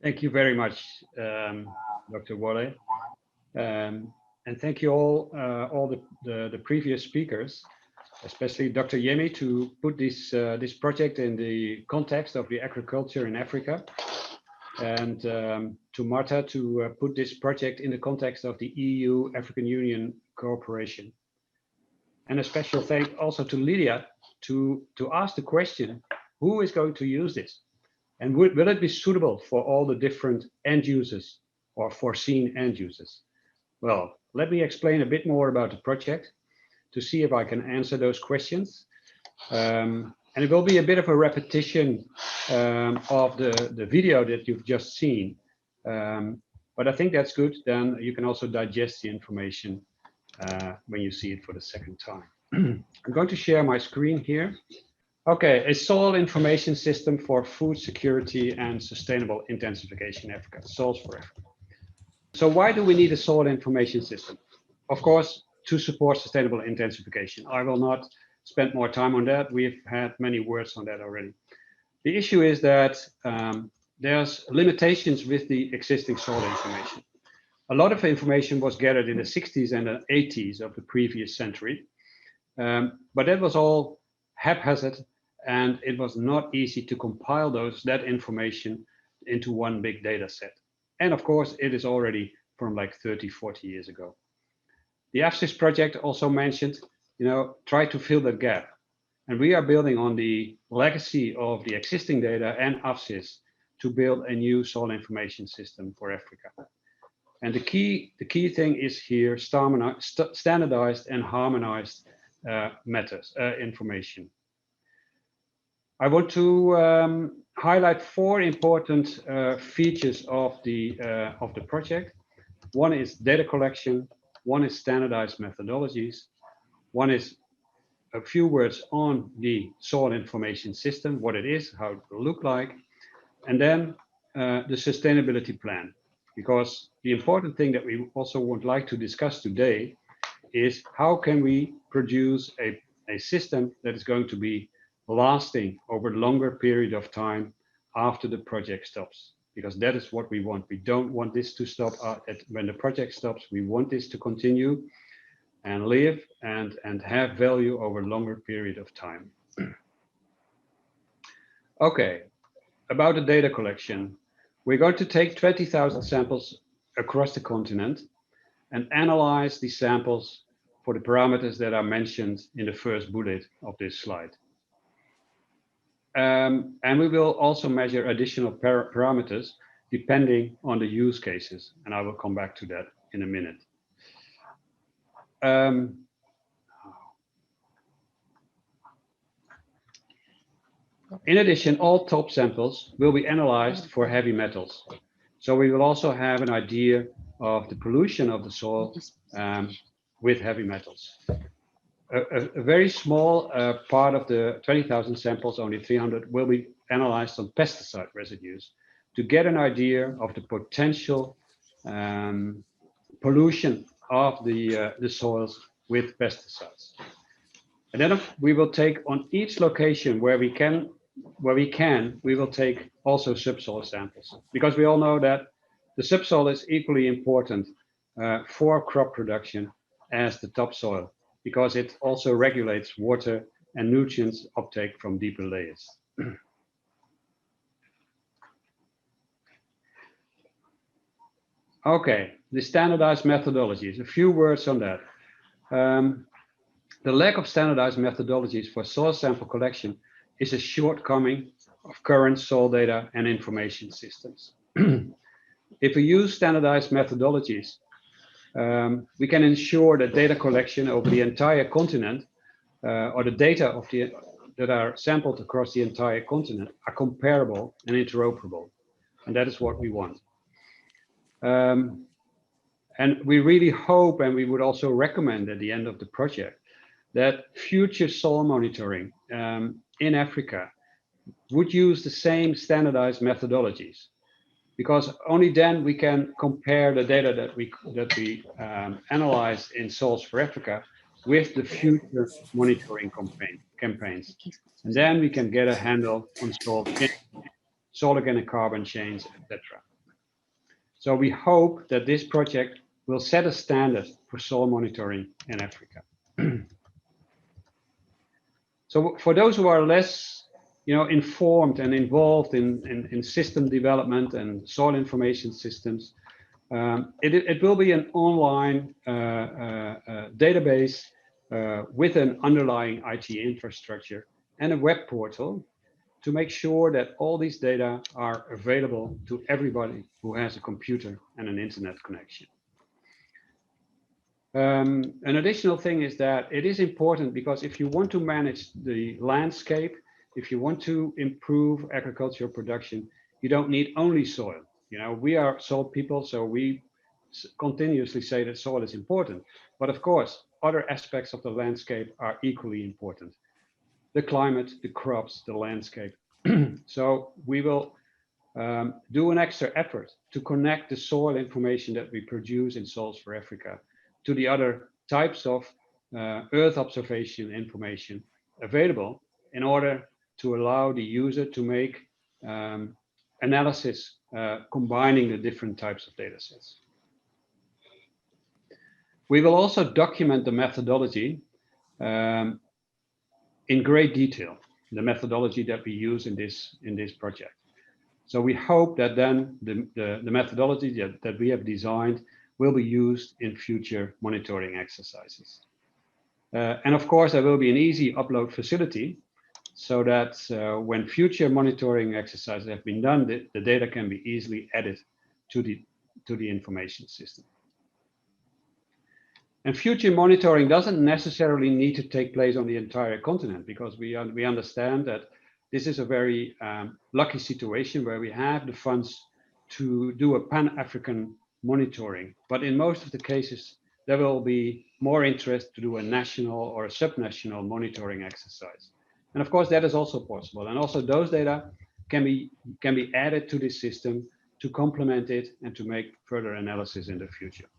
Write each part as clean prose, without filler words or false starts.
Thank you very much, Dr. Wole. And thank you all the previous speakers, especially Dr. Yemi, to put this project in the context of the agriculture in Africa, and to Marta to put this project in the context of the EU-African Union cooperation. And a special thank also to Lydia to ask the question, who is going to use this? And will it be suitable for all the different end users or foreseen end users? Well, let me explain a bit more about the project to see if I can answer those questions. And it will be a bit of a repetition of the video that you've just seen. But I think that's good. Then you can also digest the information when you see it for the second time. I'm going to share my screen here. Okay, a soil information system for food security and sustainable intensification in Africa, Soils4Africa. So why do we need a soil information system? Of course, to support sustainable intensification. I will not spend more time on that. We've had many words on that already. The issue is that there's limitations with the existing soil information. A lot of information was gathered in the 60s and the 80s of the previous century, but that was all haphazard, and it was not easy to compile that information into one big data set. And of course, it is already from like 30, 40 years ago. The FSIS project also mentioned, try to fill that gap. And we are building on the legacy of the existing data and FSIS to build a new soil information system for Africa. And the key thing is here, standardized and harmonized information. I want to highlight four important features of the project. One is data collection, one is standardized methodologies, one is a few words on the soil information system, what it is, how it will look like, and then the sustainability plan. Because the important thing that we also would like to discuss today is how can we produce a system that is going to be lasting over a longer period of time after the project stops, because that is what we want. We don't want this to stop when the project stops. We want this to continue and live and have value over a longer period of time. Okay, about the data collection. We're going to take 20,000 samples across the continent and analyze these samples for the parameters that are mentioned in the first bullet of this slide. And we will also measure additional parameters depending on the use cases. And I will come back to that in a minute. In addition, all top samples will be analyzed for heavy metals. So we will also have an idea of the pollution of the soil with heavy metals. A very small part of the 20,000 samples, only 300, will be analyzed on pesticide residues to get an idea of the potential pollution of the soils with pesticides. And then we will take on each location where we can, we will take also subsoil samples, because we all know that the subsoil is equally important for crop production as the topsoil, because it also regulates water and nutrients uptake from deeper layers. Okay, the standardized methodologies, a few words on that. The lack of standardized methodologies for soil sample collection is a shortcoming of current soil data and information systems. If we use standardized methodologies, we can ensure that data collection over the entire continent or the data that are sampled across the entire continent are comparable and interoperable. And that is what we want. And we really hope, and we would also recommend at the end of the project, that future soil monitoring in Africa would use the same standardized methodologies, because only then we can compare the data that we analyze in Soils4Africa with the future monitoring campaigns. And then we can get a handle on soil organic carbon chains, etc. So we hope that this project will set a standard for soil monitoring in Africa. So for those who are less, informed and involved in system development and soil information systems, it will be an online database with an underlying IT infrastructure and a web portal to make sure that all these data are available to everybody who has a computer and an internet connection. An additional thing is that it is important because if you want to manage the landscape, if you want to improve agricultural production, you don't need only soil. We are soil people, so we continuously say that soil is important. But of course, other aspects of the landscape are equally important. The climate, the crops, the landscape. So we will do an extra effort to connect the soil information that we produce in Soils4Africa to the other types of Earth observation information available in order to allow the user to make analysis combining the different types of data sets. We will also document the methodology in great detail, the methodology that we use in this project. So we hope that then the methodology that we have designed will be used in future monitoring exercises. And of course, there will be an easy upload facility so that when future monitoring exercises have been done, the data can be easily added to the information system. And future monitoring doesn't necessarily need to take place on the entire continent, because we understand that this is a very lucky situation where we have the funds to do a Pan-African monitoring. But in most of the cases, there will be more interest to do a national or a subnational monitoring exercise. And of course, that is also possible. And also those data can be added to this system to complement it and to make further analysis in the future.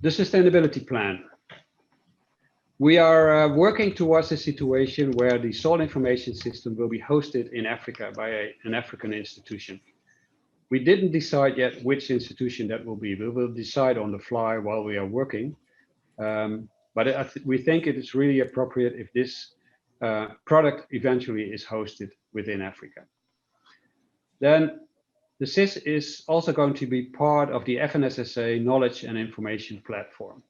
The sustainability plan. We are working towards a situation where the soil information system will be hosted in Africa by an African institution. We didn't decide yet which institution that will be. We will decide on the fly while we are working. But we think it is really appropriate if this product eventually is hosted within Africa. Then the SIS is also going to be part of the FNSSA Knowledge and Information Platform.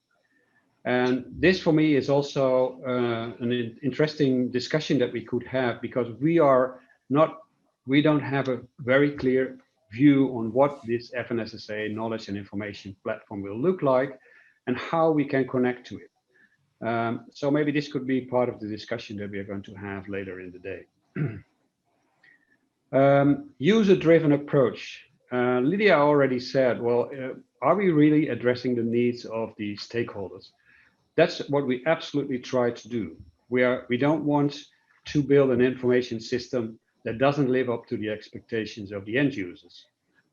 And this for me is also an interesting discussion that we could have, because we don't have a very clear view on what this FNSSA Knowledge and Information Platform will look like and how we can connect to it. So maybe this could be part of the discussion that we are going to have later in the day. User-driven approach. Lydia already said, well, are we really addressing the needs of the stakeholders? That's what we absolutely try to do. We don't want to build an information system that doesn't live up to the expectations of the end users.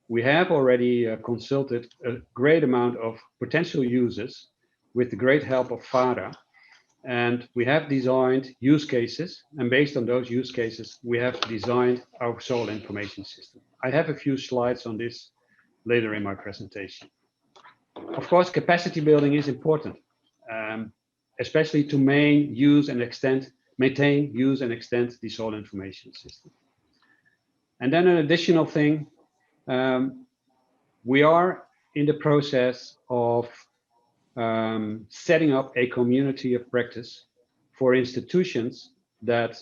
We have already consulted a great amount of potential users with the great help of FARA. And we have designed use cases, and based on those use cases, we have designed our soil information system. I have a few slides on this later in my presentation. Of course, capacity building is important, especially to maintain, use, and extend the soil information system. And then an additional thing, we are in the process of setting up a community of practice for institutions that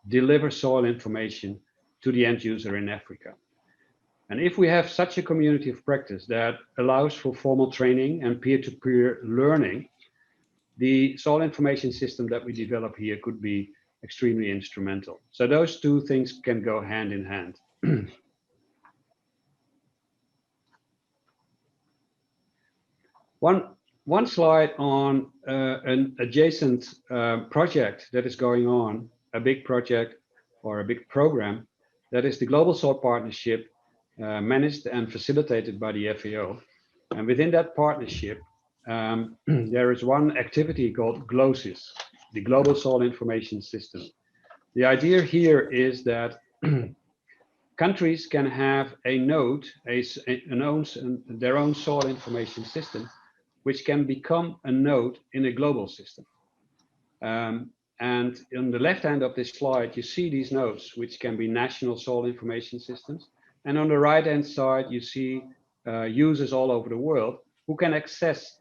deliver soil information to the end user in Africa. And if we have such a community of practice that allows for formal training and peer-to-peer learning, the soil information system that we develop here could be extremely instrumental. So those two things can go hand in hand. One slide on an adjacent project that is going on, a big project or a big program, that is the Global Soil Partnership, managed and facilitated by the FAO. And within that partnership, there is one activity called GLOSIS, the Global Soil Information System. The idea here is that countries can have a node, their own soil information system, which can become a node in a global system. And on the left hand of this slide, you see these nodes, which can be national soil information systems. And on the right hand side, you see users all over the world who can access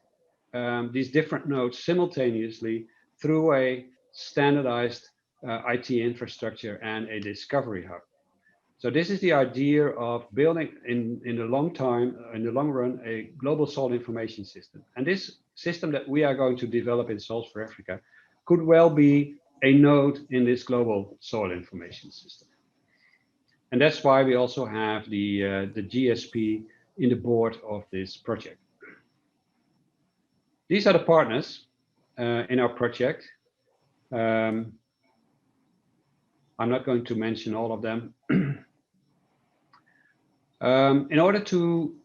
these different nodes simultaneously through a standardized IT infrastructure and a discovery hub. So this is the idea of building in the long run, a global soil information system. And this system that we are going to develop in Soils4Africa could well be a node in this global soil information system. And that's why we also have the GSP in the board of this project. These are the partners in our project. I'm not going to mention all of them. In order to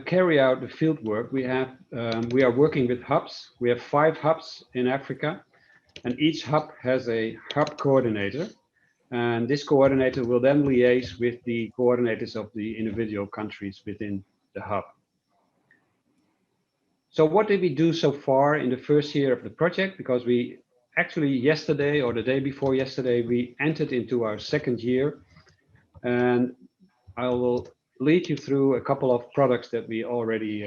carry out the field work, we are working with hubs. We have 5 hubs in Africa, and each hub has a hub coordinator. And this coordinator will then liaise with the coordinators of the individual countries within the hub. So what did we do so far in the first year of the project? Because we actually yesterday or the day before yesterday, we entered into our second year. And I will lead you through a couple of products that we already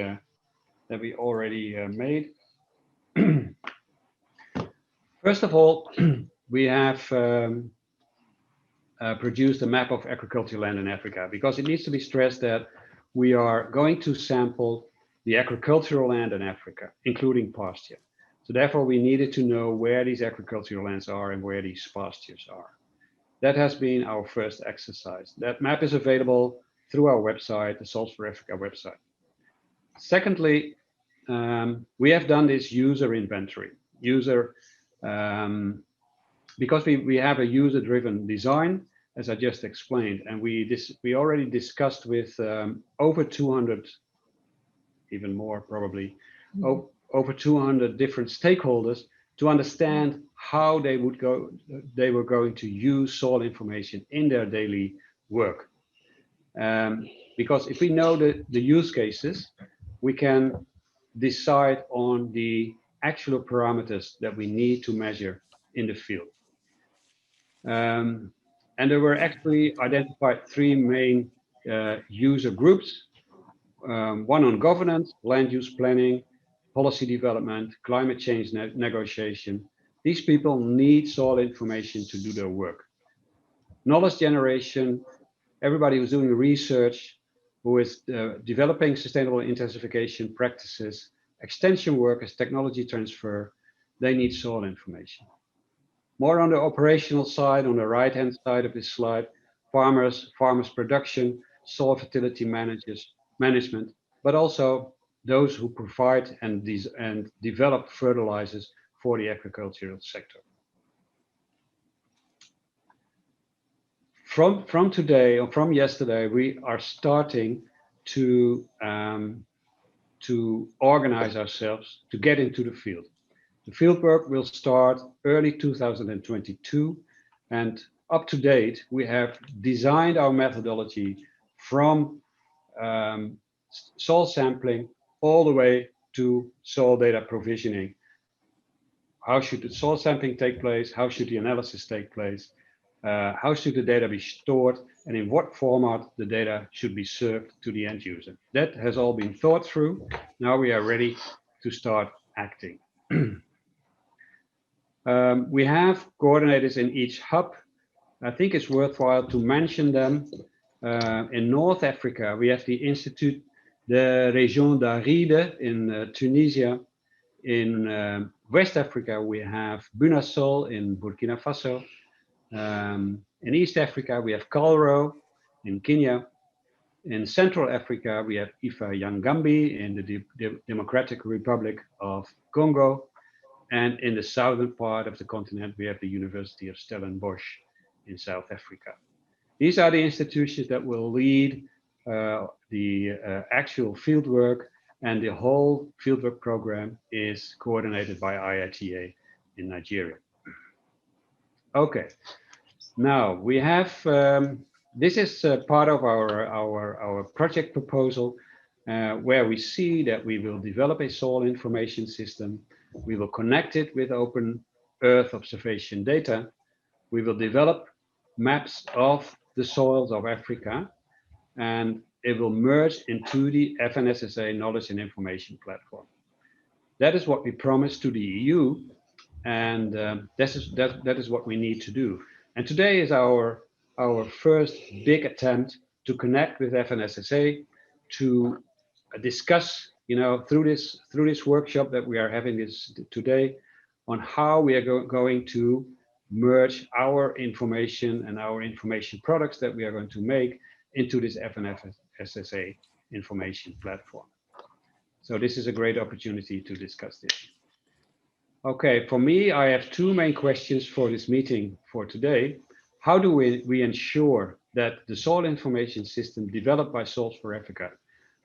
made. First of all, we have produced a map of agricultural land in Africa, because it needs to be stressed that we are going to sample the agricultural land in Africa, including pasture. So therefore, we needed to know where these agricultural lands are and where these pastures are. That has been our first exercise. That map is available through our website, the Soils4Africa website. Secondly, we have done this user inventory. Because we have a user-driven design, as I just explained, and we already discussed with over 200, even more probably, over 200 different stakeholders to understand how they were going to use soil information in their daily work. Because if we know the use cases, we can decide on the actual parameters that we need to measure in the field. And there were actually identified 3 main user groups. One on governance, land use planning, policy development, climate change negotiation. These people need soil information to do their work. Knowledge generation, everybody who's doing research, who is developing sustainable intensification practices, extension workers, technology transfer, they need soil information. More on the operational side, on the right-hand side of this slide, farmers production, soil fertility management, but also those who provide and develop fertilizers for the agricultural sector. From today or from yesterday, we are starting to organize ourselves to get into the field. The fieldwork will start early 2022, and up to date, we have designed our methodology from soil sampling all the way to soil data provisioning. How should the soil sampling take place? How should the analysis take place? How should the data be stored? And in what format the data should be served to the end user? That has all been thought through. Now we are ready to start acting. We have coordinators in each hub. I think it's worthwhile to mention them. In North Africa, we have the Institut de Région d'Aride in Tunisia. In West Africa, we have Bunasol in Burkina Faso. In East Africa, we have Calro in Kenya. In Central Africa, we have Ifa Yangambi in the Democratic Republic of Congo. And in the southern part of the continent, we have the University of Stellenbosch in South Africa. These are the institutions that will lead the actual fieldwork, and the whole fieldwork program is coordinated by IITA in Nigeria. Okay, now we have This is part of our project proposal, where we see that we will develop a soil information system. We will connect it with open Earth observation data. We will develop maps of the soils of Africa, and it will merge into the FNSSA Knowledge and Information Platform. That is what we promised to the EU, and that is what we need to do. And today is our first big attempt to connect with FNSSA to discuss, through this workshop that we are having today, on how we are going to merge our information and our information products that we are going to make into this FNSSA information platform. So this is a great opportunity to discuss this. Okay, for me, I have two main questions for this meeting for today. How do we ensure that the soil information system developed by Soils4Africa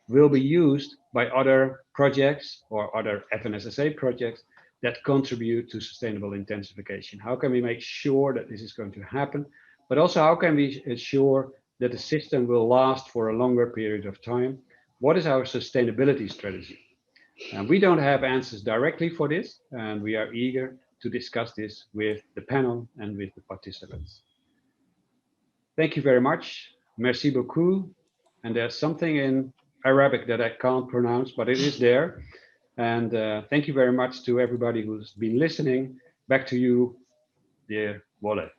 will be used by other projects or other FNSSA projects that contribute to sustainable intensification? How can we make sure that this is going to happen? But also, how can we ensure that the system will last for a longer period of time? What is our sustainability strategy? And we don't have answers directly for this, and we are eager to discuss this with the panel and with the participants. Thank you very much. Merci beaucoup. And there's something in Arabic that I can't pronounce, but it is there. And thank you very much to everybody who's been listening. Back to you, dear Wole.